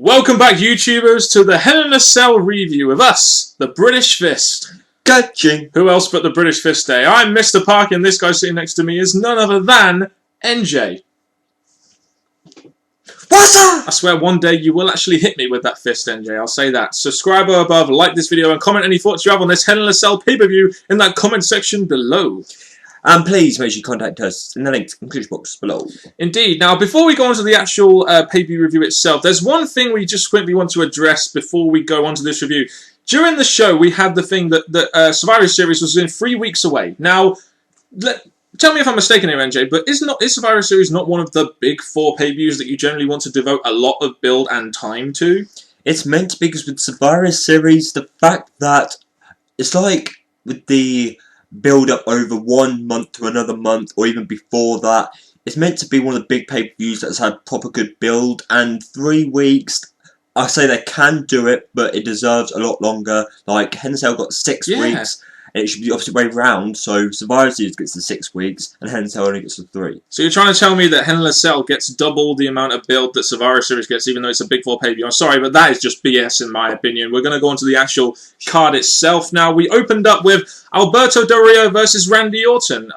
Welcome back, YouTubers, to the Hell in a Cell review of us, the British Fist. Catching. Who else but the British Fist Day? I'm Mr. Parkin, this guy sitting next to me is none other than NJ. What's up? I swear one day you will actually hit me with that fist, NJ, I'll say that. Subscribe or above, like this video, and comment any thoughts you have on this Hell in a Cell pay-per-view in that comment section below. And please make sure you contact us in the link in the description box below. Indeed. Now, before we go on to the actual pay-per-view review itself, there's one thing we just quickly want to address before we go on to this review. During the show, we had the thing that the Survivor Series was in 3 weeks away. Now, tell me if I'm mistaken here, NJ, but is Survivor Series not one of the big 4 pay-per-views that you generally want to devote a lot of build and time to? It's meant to be, because with Survivor Series, the fact that it's like with the build up over 1 month to another month, or even before that, it's meant to be one of the big pay-per-views that's had proper good build, and 3 weeks, I say they can do it, but it deserves a lot longer. Like, Hell in a Cell got 6 weeks, and it should be opposite way round, so Survivor Series gets the 6 weeks, and Hell in a Cell only gets the 3. So you're trying to tell me that Hell in a Cell gets double the amount of build that Survivor Series gets, even though it's a big 4 pay-per-view. I'm sorry, but that is just BS in my opinion. We're going to go on to the actual card itself now. We opened up with Alberto Del Rio versus Randy Orton.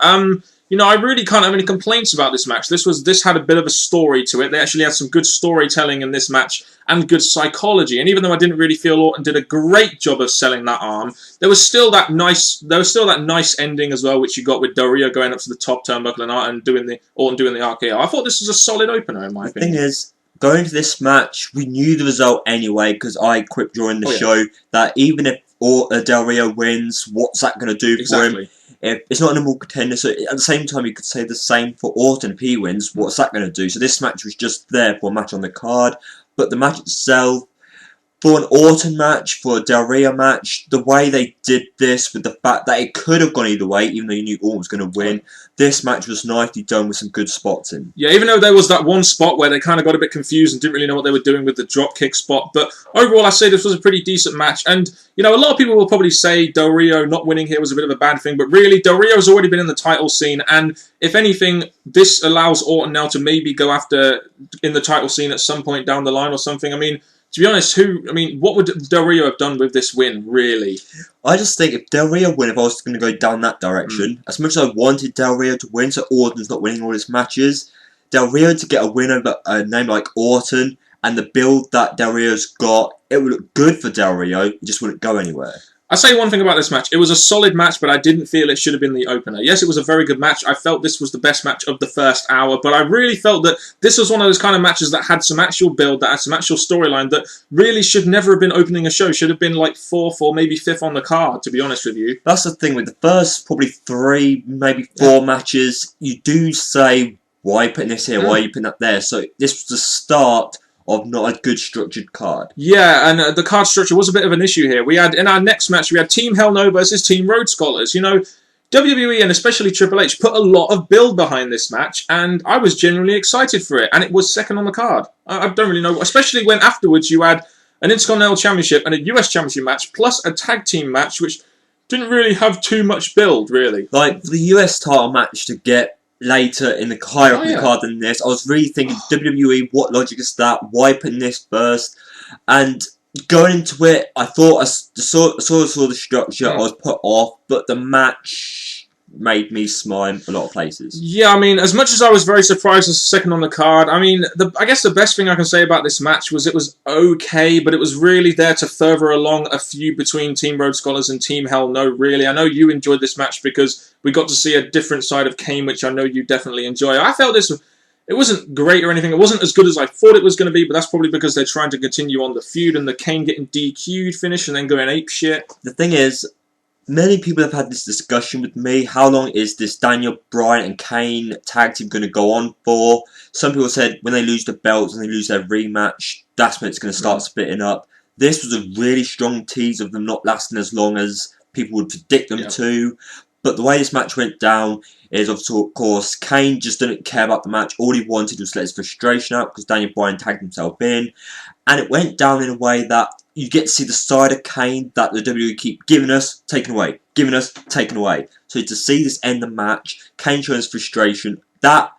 You know, I really can't have any complaints about this match. This had a bit of a story to it. They actually had some good storytelling in this match and good psychology. And even though I didn't really feel Orton did a great job of selling that arm, there was still that nice ending as well, which you got with Del Rio going up to the top turnbuckle and Orton doing the RKO. I thought this was a solid opener in my opinion. The thing is, going to this match, we knew the result anyway, because I quipped during the show that even if Del Rio wins, what's that going to do for him? If it's not a normal contender, so at the same time you could say the same for Orton. If he wins, what's that going to do? So this match was just there for a match on the card, but the match itself, for an Orton match, for a Del Rio match, the way they did this, with the fact that it could have gone either way, even though you knew Orton was going to win, this match was nicely done with some good spots in. Yeah, even though there was that one spot where they kind of got a bit confused and didn't really know what they were doing with the dropkick spot, but overall I say this was a pretty decent match, and you know, a lot of people will probably say Del Rio not winning here was a bit of a bad thing, but really, Del Rio's already been in the title scene, and if anything, this allows Orton now to maybe go after in the title scene at some point down the line or something. I mean, to be honest, what would Del Rio have done with this win, really? I just think if Del Rio win, if I was going to go down that direction, as much as I wanted Del Rio to win, so Orton's not winning all his matches, Del Rio to get a win over a name like Orton, and the build that Del Rio's got, it would look good for Del Rio, it just wouldn't go anywhere. I'll say one thing about this match. It was a solid match, but I didn't feel it should have been the opener. Yes, it was a very good match. I felt this was the best match of the first hour, but I really felt that this was one of those kind of matches that had some actual build, that had some actual storyline, that really should never have been opening a show. Should have been like 4th or maybe 5th on the card, to be honest with you. That's the thing with the first probably 3, maybe 4 matches, you do say, why are you putting this here, why are you putting that there? So this was the start of not a good structured card. Yeah, and the card structure was a bit of an issue here. We had, in our next match, we had Team Hell No versus Team Rhode Scholars. You know, WWE and especially Triple H put a lot of build behind this match, and I was genuinely excited for it, and it was second on the card. I don't really know, especially when afterwards you had an Intercontinental Championship and a US Championship match, plus a tag team match, which didn't really have too much build, really. Like, for the US title match to get later in the higher up in the card than this, I was really thinking, WWE, what logic is that? Why putting this first? And going into it, I thought I saw the structure, I was put off, but the match made me smile in a lot of places. Yeah, I mean, as much as I was very surprised as second on the card, I mean, I guess the best thing I can say about this match was it was okay, but it was really there to further along a feud between Team Rhode Scholars and Team Hell No, really. I know you enjoyed this match because we got to see a different side of Kane, which I know you definitely enjoy. I felt it wasn't great or anything. It wasn't as good as I thought it was going to be, but that's probably because they're trying to continue on the feud and the Kane getting DQ'd finish and then going apeshit. The thing is, many people have had this discussion with me. How long is this Daniel Bryan and Kane tag team going to go on for? Some people said when they lose the belts and they lose their rematch, that's when it's going to start splitting up. This was a really strong tease of them not lasting as long as people would predict them to. But the way this match went down is, of course, Kane just didn't care about the match. All he wanted was to let his frustration out because Daniel Bryan tagged himself in. And it went down in a way that you get to see the side of Kane that the WWE keep giving us, taking away, giving us, taking away. So to see this end the match, Kane showing his frustration, that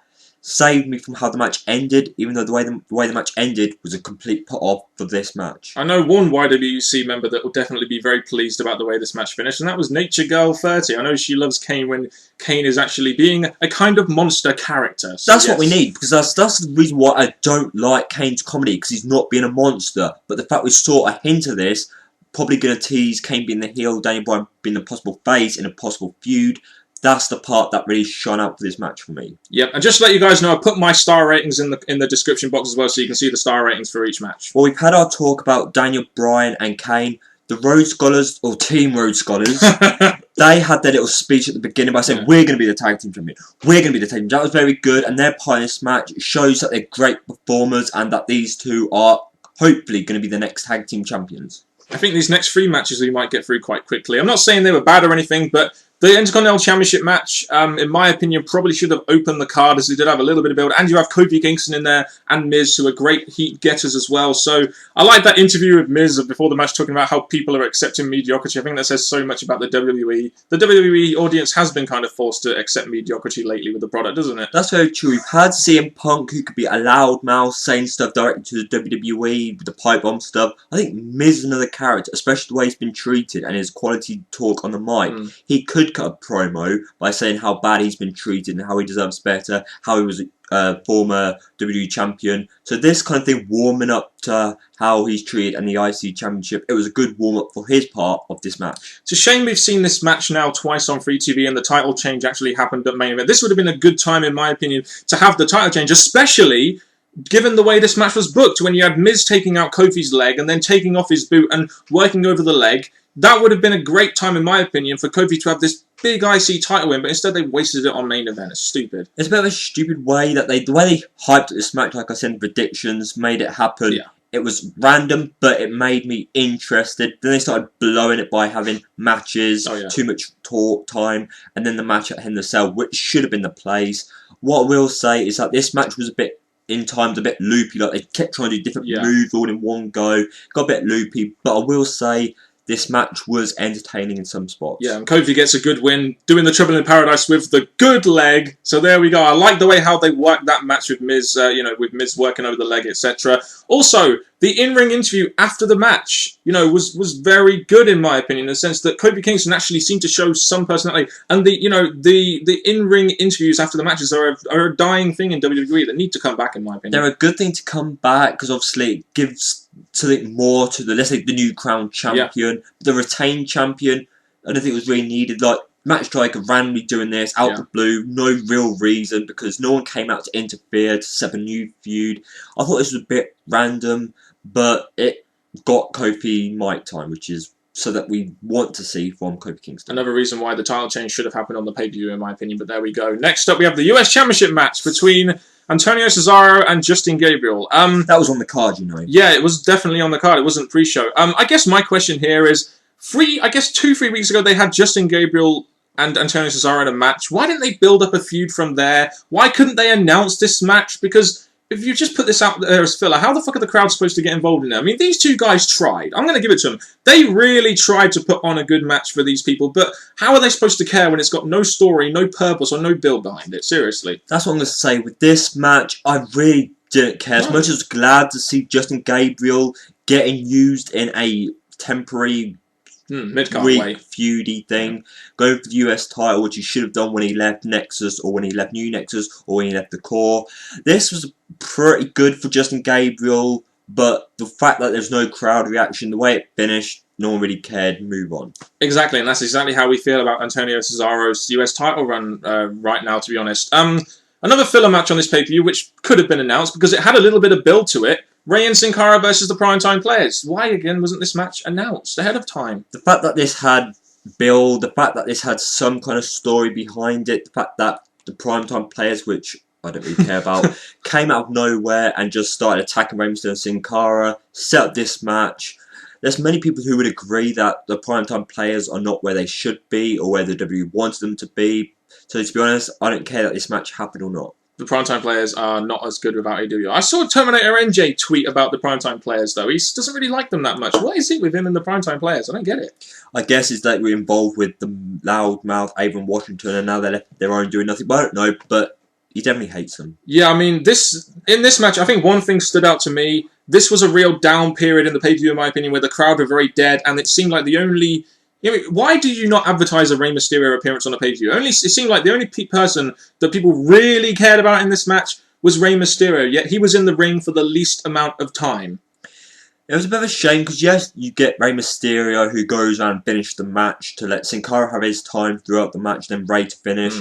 saved me from how the match ended, even though the way the match ended was a complete put-off for this match. I know one YWC member that will definitely be very pleased about the way this match finished, and that was Nature Girl 30. I know she loves Kane when Kane is actually being a kind of monster character. So that's what we need, because that's the reason why I don't like Kane's comedy, because he's not being a monster. But the fact we saw a hint of this, probably going to tease Kane being the heel, Daniel Bryan being the possible face in a possible feud. That's the part that really shone out for this match for me. Yep, and just to let you guys know, I put my star ratings in the description box as well, so you can see the star ratings for each match. Well, we've had our talk about Daniel Bryan and Kane. The Rhode Scholars, or Team Rhode Scholars, they had their little speech at the beginning by saying, we're going to be the tag team champion. We're going to be the tag team. That was very good, and their part in this match shows that they're great performers and that these two are hopefully going to be the next tag team champions. I think these next 3 matches we might get through quite quickly. I'm not saying they were bad or anything, but the Intercontinental Championship match, in my opinion, probably should have opened the card, as they did have a little bit of build. And you have Kofi Kingston in there and Miz, who are great heat getters as well. So I like that interview with Miz before the match, talking about how people are accepting mediocrity. I think that says so much about the WWE. The WWE audience has been kind of forced to accept mediocrity lately with the product, doesn't it? That's very true. We've had CM Punk, who could be a loudmouth, saying stuff directly to the WWE, with the pipe bomb stuff. I think Miz is another character, especially the way he's been treated and his quality talk on the mic. He could cut a promo by saying how bad he's been treated and how he deserves better, how he was a former WWE champion. So this kind of thing, warming up to how he's treated and the IC Championship, it was a good warm-up for his part of this match. It's a shame we've seen this match now twice on free TV and the title change actually happened at main event. This would have been a good time, in my opinion, to have the title change, especially given the way this match was booked, when you had Miz taking out Kofi's leg and then taking off his boot and working over the leg. That would have been a great time, in my opinion, for Kofi to have this big IC title win, but instead they wasted it on main event. It's stupid. It's a bit of a stupid way that the way they hyped this match, like I said in predictions, made it happen. Yeah. It was random, but it made me interested. Then they started blowing it by having matches, too much talk time, and then the match at Hell in a Cell, which should have been the place. What I will say is that this match was a bit, in times, a bit loopy. Like they kept trying to do different moves all in one go. Got a bit loopy, but I will say this match was entertaining in some spots. Yeah, and Kofi gets a good win, doing the Trouble in Paradise with the good leg. So there we go. I like the way how they worked that match with Miz, with Miz working over the leg, etc. Also, the in-ring interview after the match, was very good in my opinion, in the sense that Kofi Kingston actually seemed to show some personality. And the in-ring interviews after the matches are a dying thing in WWE that need to come back, in my opinion. They're a good thing to come back because obviously it gives something more to let's say the new crown champion, the retained champion. I don't think it was really needed. Like Matt Striker randomly doing this out the blue, no real reason, because no one came out to interfere to set a new feud. I thought this was a bit random, but it got Kofi mic time, which is so that we want to see from Kofi Kingston. Another reason why the title change should have happened on the pay-per-view, in my opinion, but there we go. Next up, we have the US Championship match between Antonio Cesaro and Justin Gabriel. That was on the card, Yeah, it was definitely on the card. It wasn't pre-show. I guess my question here is, 2-3 weeks ago, they had Justin Gabriel and Antonio Cesaro in a match. Why didn't they build up a feud from there? Why couldn't they announce this match? Because if you just put this out there as filler, how the fuck are the crowd supposed to get involved in it? I mean, these two guys tried. I'm going to give it to them. They really tried to put on a good match for these people, but how are they supposed to care when it's got no story, no purpose, or no build behind it? Seriously. That's what I'm going to say. With this match, I really didn't care. As much as I was glad to see Justin Gabriel getting used in a temporary weak feudy thing, go for the US title, which he should have done when he left Nexus, or when he left New Nexus, or when he left the Core. This was pretty good for Justin Gabriel, but the fact that there's no crowd reaction, the way it finished, no one really cared. Move on. Exactly, and that's exactly how we feel about Antonio Cesaro's US title run right now, to be honest. Another filler match on this pay-per-view, which could have been announced because it had a little bit of build to it. Rey and Sin Cara versus the Primetime Players. Why, again, wasn't this match announced ahead of time? The fact that this had build, the fact that this had some kind of story behind it, the fact that the Primetime Players, which I don't really care about, came out of nowhere and just started attacking Rey Mysterio and Sin Cara, set up this match. There's many people who would agree that the Primetime Players are not where they should be or where the WWE wants them to be. So to be honest, I don't care that this match happened or not. The Primetime Players are not as good without AW. I saw Terminator NJ tweet about the Primetime Players, though. He doesn't really like them that much. What is it with him and the Primetime Players? I don't get it. I guess it's that we're involved with the loudmouth Avon Washington and now they're left their own doing nothing. Well, I don't know, but he definitely hates them. Yeah, I mean, in this match, I think one thing stood out to me. This was a real down period in the pay-per-view, in my opinion, where the crowd were very dead, and it seemed like the only... why do you not advertise a Rey Mysterio appearance on a pay-per-view? It seemed like the only person that people really cared about in this match was Rey Mysterio, yet he was in the ring for the least amount of time. It was a bit of a shame, because yes, you get Rey Mysterio, who goes around and finishes the match to let Sin Cara have his time throughout the match, then Rey to finish.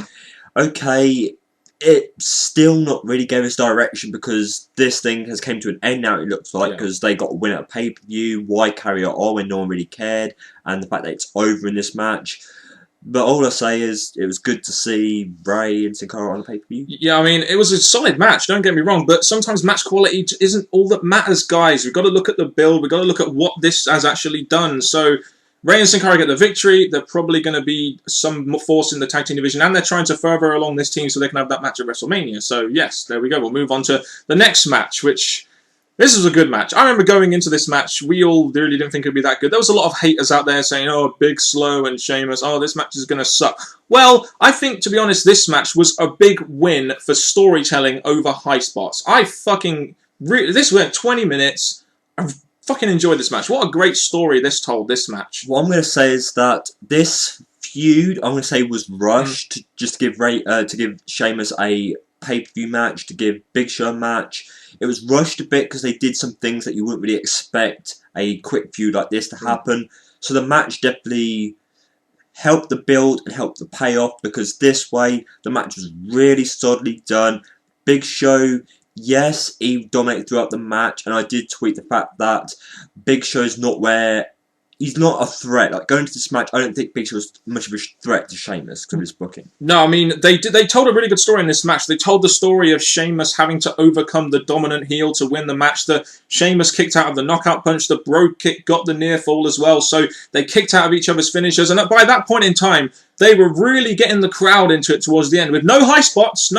Okay, it still not really gave us direction, because this thing has came to an end now, it looks like, because they got a win at a pay-per-view. Why carry it on when no one really cared? And the fact that it's over in this match. But all I say is, it was good to see Rey and Sin Cara on the pay-per-view. Yeah, I mean, it was a solid match, don't get me wrong, but sometimes match quality isn't all that matters, guys. We've got to look at the build, we've got to look at what this has actually done. So, Rey and Sin Cara get the victory. They're probably going to be some force in the tag team division, and they're trying to further along this team so they can have that match at WrestleMania. So, yes, there we go. We'll move on to the next match, which... This was a good match. I remember going into this match, we all really didn't think it would be that good. There was a lot of haters out there saying, oh, Big Slow and Sheamus, oh, this match is going to suck. Well, I think, to be honest, this match was a big win for storytelling over high spots. This went 20 minutes. I fucking enjoyed this match. What a great story this told, this match. What I'm going to say is that this feud, I'm going to say, was rushed just to give Sheamus a pay-per-view match, to give Big Show a match. It was rushed a bit because they did some things that you wouldn't really expect a quick feud like this to happen. So the match definitely helped the build and helped the payoff, because this way the match was really solidly done. Big Show, yes, he dominated throughout the match, and I did tweet the fact that Big Show's not where... He's not a threat. Like, going to this match, I don't think Big Show was much of a threat to Sheamus because of his booking. No, I mean, they told a really good story in this match. They told the story of Sheamus having to overcome the dominant heel to win the match. The Sheamus kicked out of the knockout punch. The bro kick got the near fall as well. So they kicked out of each other's finishers. And by that point in time, they were really getting the crowd into it towards the end with no high spots,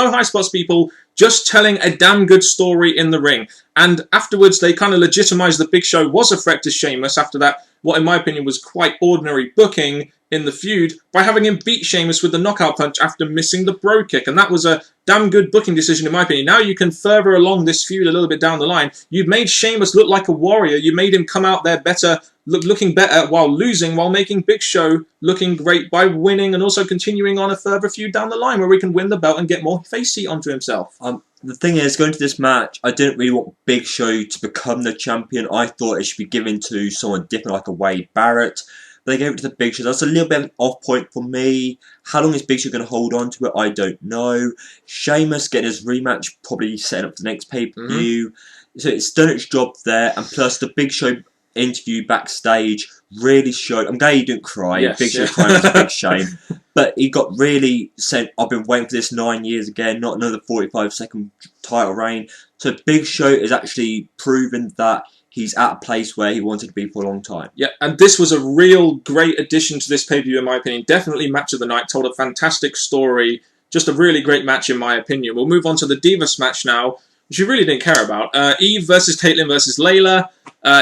people, just telling a damn good story in the ring. And afterwards, they kind of legitimized the Big Show was a threat to Sheamus after that, what in my opinion was quite ordinary booking in the feud, by having him beat Sheamus with the knockout punch after missing the bro kick. And that was a damn good booking decision in my opinion. Now you can further along this feud a little bit down the line. You've made Sheamus look like a warrior. You made him come out there better, looking better while losing, while making Big Show looking great by winning, and also continuing on a further feud down the line where we can win the belt and get more face heat onto himself. The thing is, going to this match, I didn't really want Big Show to become the champion. I thought it should be given to someone different, like a Wade Barrett. But they gave it to the Big Show. That's a little bit of an off point for me. How long is Big Show going to hold on to it? I don't know. Sheamus getting his rematch, probably setting up for the next pay-per-view. So it's done its job there. And plus, the Big Show interview backstage really showed... I'm glad he didn't cry. Yes, Big Show crying was a big shame. But he got really said, I've been waiting for this 9 years again, not another 45-second title reign. So Big Show is actually proven that he's at a place where he wanted to be for a long time. Yeah, and this was a real great addition to this pay-per-view in my opinion. Definitely match of the night, told a fantastic story. Just a really great match in my opinion. We'll move on to the Divas match now, which we really didn't care about. Eve versus Kaitlyn versus Layla.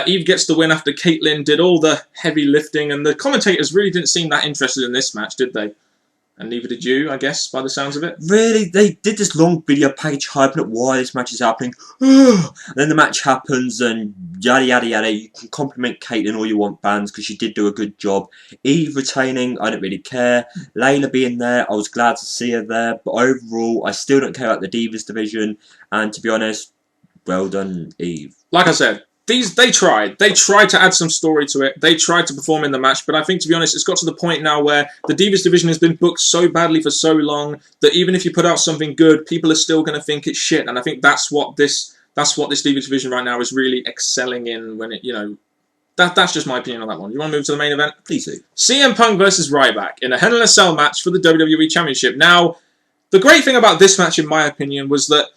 Eve gets the win after Kaitlyn did all the heavy lifting, and the commentators really didn't seem that interested in this match, did they? And neither did you, I guess, by the sounds of it. Really, they did this long video package hyping up why this match is happening. And then the match happens and yada yada yada. You can compliment Kaitlyn all you want, fans, because she did do a good job. Eve retaining, I don't really care. Layla being there, I was glad to see her there. But overall, I still don't care about the Divas division. And to be honest, well done, Eve. Like I said, they tried. They tried to add some story to it. They tried to perform in the match, but I think, to be honest, it's got to the point now where the Divas division has been booked so badly for so long that even if you put out something good, people are still going to think it's shit. And I think that's what this Divas division right now is really excelling in. When it, that's just my opinion on that one. You want to move to the main event? Please do. CM Punk versus Ryback in a Hell in a Cell match for the WWE Championship. Now, the great thing about this match, in my opinion, was that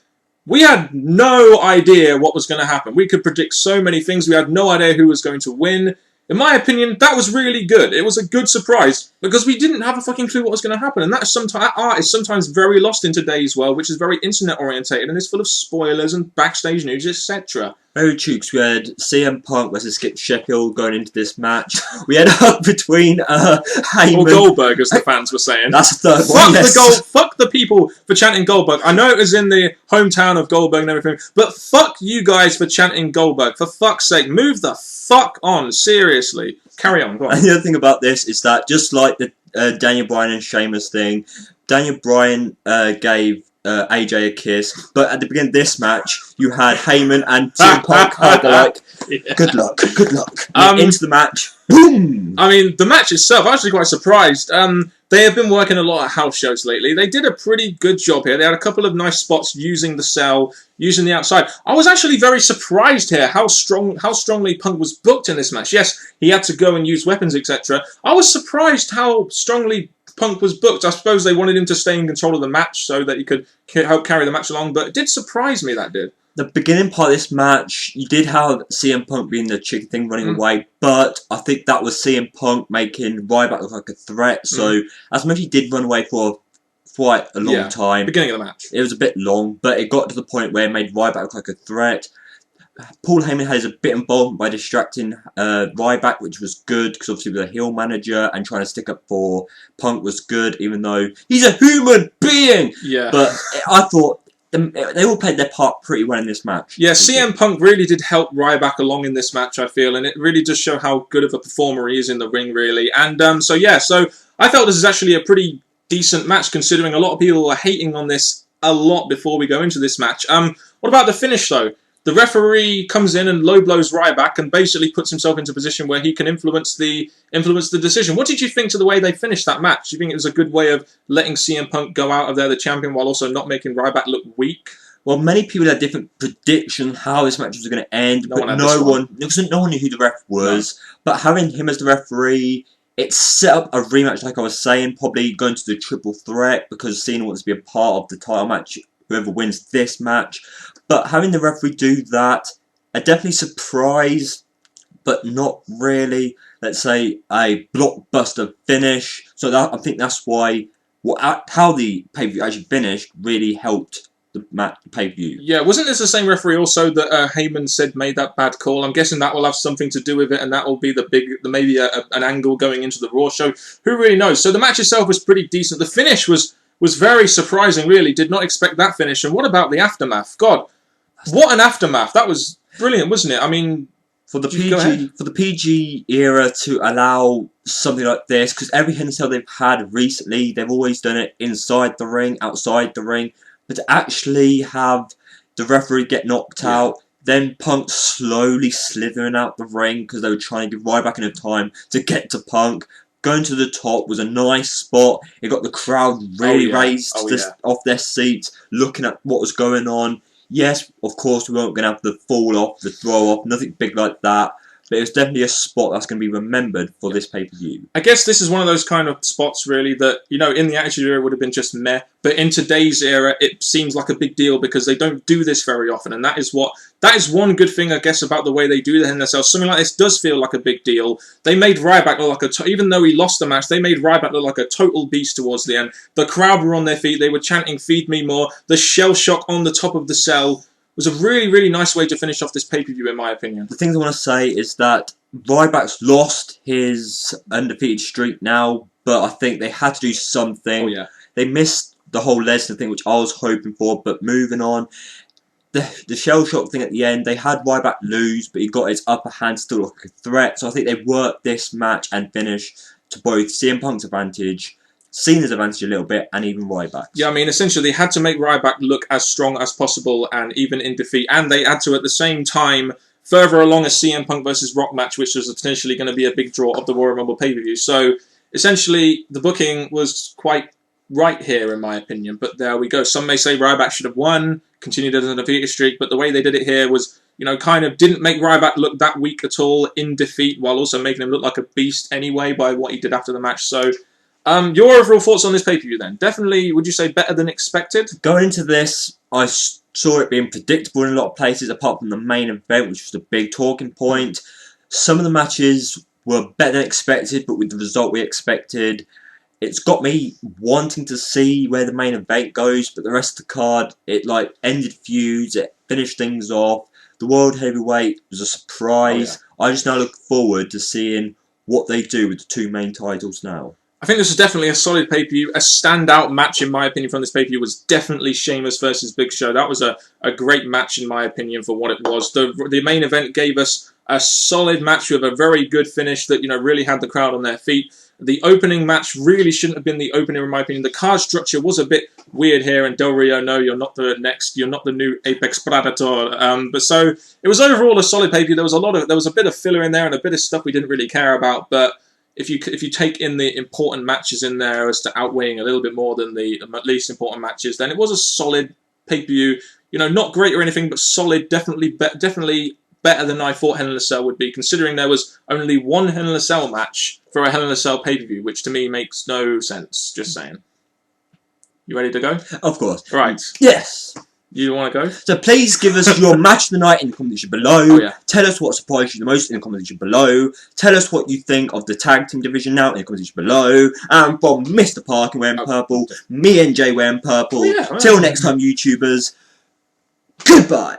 we had no idea what was going to happen. We could predict so many things. We had no idea who was going to win. In my opinion, that was really good. It was a good surprise. Because we didn't have a fucking clue what was going to happen, and that art is sometimes very lost in today's world, which is very internet orientated and is full of spoilers and backstage news, etc. Very true, because we had CM Punk versus Skip Sheffield going into this match. We had up between Heyman... Or Goldberg, as the fans were saying. That's the third one, yes. Fuck the people for chanting Goldberg. I know it was in the hometown of Goldberg and everything, but fuck you guys for chanting Goldberg. For fuck's sake, move the fuck on, seriously. Carry on, go on. And the other thing about this is that, just like the Daniel Bryan and Sheamus thing, Daniel Bryan gave AJ a kiss, but at the beginning of this match, you had Heyman and CM Punk like, good luck. Into the match, boom! I mean, the match itself, I'm actually quite surprised. They have been working a lot at house shows lately. They did a pretty good job here. They had a couple of nice spots using the cell, using the outside. I was actually very surprised here how strongly Punk was booked in this match. Yes, he had to go and use weapons, etc. I was surprised how strongly Punk was booked. I suppose they wanted him to stay in control of the match so that he could help carry the match along, but it did surprise me, that did. The beginning part of this match, you did have CM Punk being the chicken thing running away, but I think that was CM Punk making Ryback look like a threat. So, as much as he did run away for quite a long time, beginning of the match, it was a bit long, but it got to the point where it made Ryback look like a threat. Paul Heyman has a bit involved by distracting Ryback, which was good, because obviously with a heel manager and trying to stick up for Punk was good, even though he's a human being. Yeah. But I thought they all played their part pretty well in this match. Yeah, CM Punk really did help Ryback along in this match, I feel, and it really does show how good of a performer he is in the ring, really. And so I felt this is actually a pretty decent match, considering a lot of people were hating on this a lot before we go into this match. What about the finish, though? The referee comes in and low blows Ryback and basically puts himself into a position where he can influence the decision. What did you think to the way they finished that match? Do you think it was a good way of letting CM Punk go out of there the champion while also not making Ryback look weak? Well, many people had different predictions how this match was going to end, but no one knew who the ref was. No. But having him as the referee, it set up a rematch, like I was saying, probably going to the triple threat, because Cena wants to be a part of the title match, whoever wins this match. But having the referee do that, a definitely surprise, but not really, let's say, a blockbuster finish. So I think that's why how the pay-per-view actually finished really helped the pay-per-view. Yeah, wasn't this the same referee also that Heyman said made that bad call? I'm guessing that will have something to do with it, and that will be maybe an angle going into the Raw show. Who really knows? So the match itself was pretty decent. The finish was very surprising, really. Did not expect that finish. And what about the aftermath? God, what an aftermath. That was brilliant, wasn't it? I mean, for the PG era to allow something like this, because every Hell in a Cell they've had recently, they've always done it inside the ring, outside the ring, but to actually have the referee get knocked out, then Punk slowly slithering out the ring because they were trying to give Ryback enough time to get to Punk. Going to the top was a nice spot. It got the crowd really raised off their seats, looking at what was going on. Yes, of course, we weren't going to have the fall off, the throw off, nothing big like that. But it was definitely a spot that's going to be remembered for this pay-per-view. I guess this is one of those kind of spots, really, that, in the Attitude Era would have been just meh. But in today's era, it seems like a big deal because they don't do this very often. And that is one good thing, I guess, about the way they do the Hell in a Cell. Something like this does feel like a big deal. They made Ryback look like even though he lost the match, they made Ryback look like a total beast towards the end. The crowd were on their feet. They were chanting, "Feed me more." The shell shock on the top of the cell was a really, really nice way to finish off this pay-per-view, in my opinion. The thing I want to say is that Ryback's lost his undefeated streak now, but I think they had to do something. Oh, yeah. They missed the whole Lesnar thing, which I was hoping for, but moving on. The shell shock thing at the end, they had Ryback lose, but he got his upper hand, still like a threat. So I think they worked this match and finish to both CM Punk's advantage, Cena's advantage a little bit, and even Ryback. Yeah, I mean, essentially, they had to make Ryback look as strong as possible, and even in defeat. And they had to, at the same time, further along a CM Punk versus Rock match, which was potentially going to be a big draw of the Royal Rumble pay-per-view. So, essentially, the booking was quite right here, in my opinion. But there we go. Some may say Ryback should have won, continued as an undefeated streak, but the way they did it here was, kind of didn't make Ryback look that weak at all in defeat, while also making him look like a beast anyway by what he did after the match. So, your overall thoughts on this pay-per-view then? Definitely, would you say better than expected? Going into this, I saw it being predictable in a lot of places, apart from the main event, which was the big talking point. Some of the matches were better than expected, but with the result we expected. It's got me wanting to see where the main event goes, but the rest of the card, it like ended feuds, it finished things off. The World Heavyweight was a surprise. Oh, yeah. I just now look forward to seeing what they do with the two main titles now. I think this is definitely a solid pay-per-view. A standout match, in my opinion, from this pay-per-view was definitely Sheamus versus Big Show. That was a great match, in my opinion, for what it was. The main event gave us a solid match with a very good finish that, really had the crowd on their feet. The opening match really shouldn't have been the opener, in my opinion. The card structure was a bit weird here, and Del Rio, no, you're not the new Apex Predator. But so it was overall a solid pay-per-view. There was a bit of filler in there and a bit of stuff we didn't really care about. But if you take in the important matches in there as to outweighing a little bit more than the least important matches, then it was a solid pay-per-view. Not great or anything, but solid. Definitely better than I thought Hell in a Cell would be, considering there was only one Hell in a Cell match for a Hell in a Cell pay-per-view, which to me makes no sense. Just saying. You ready to go? Of course. Right. Yes. You want to go? So please give us your match of the night in the comment section below. Oh, yeah. Tell us what surprised you the most in the comment section below. Tell us what you think of the tag team division now in the comment section below. And from Mr. Parkin wearing purple, me and Jay wearing purple. Oh, yeah. Till next time, YouTubers. Goodbye.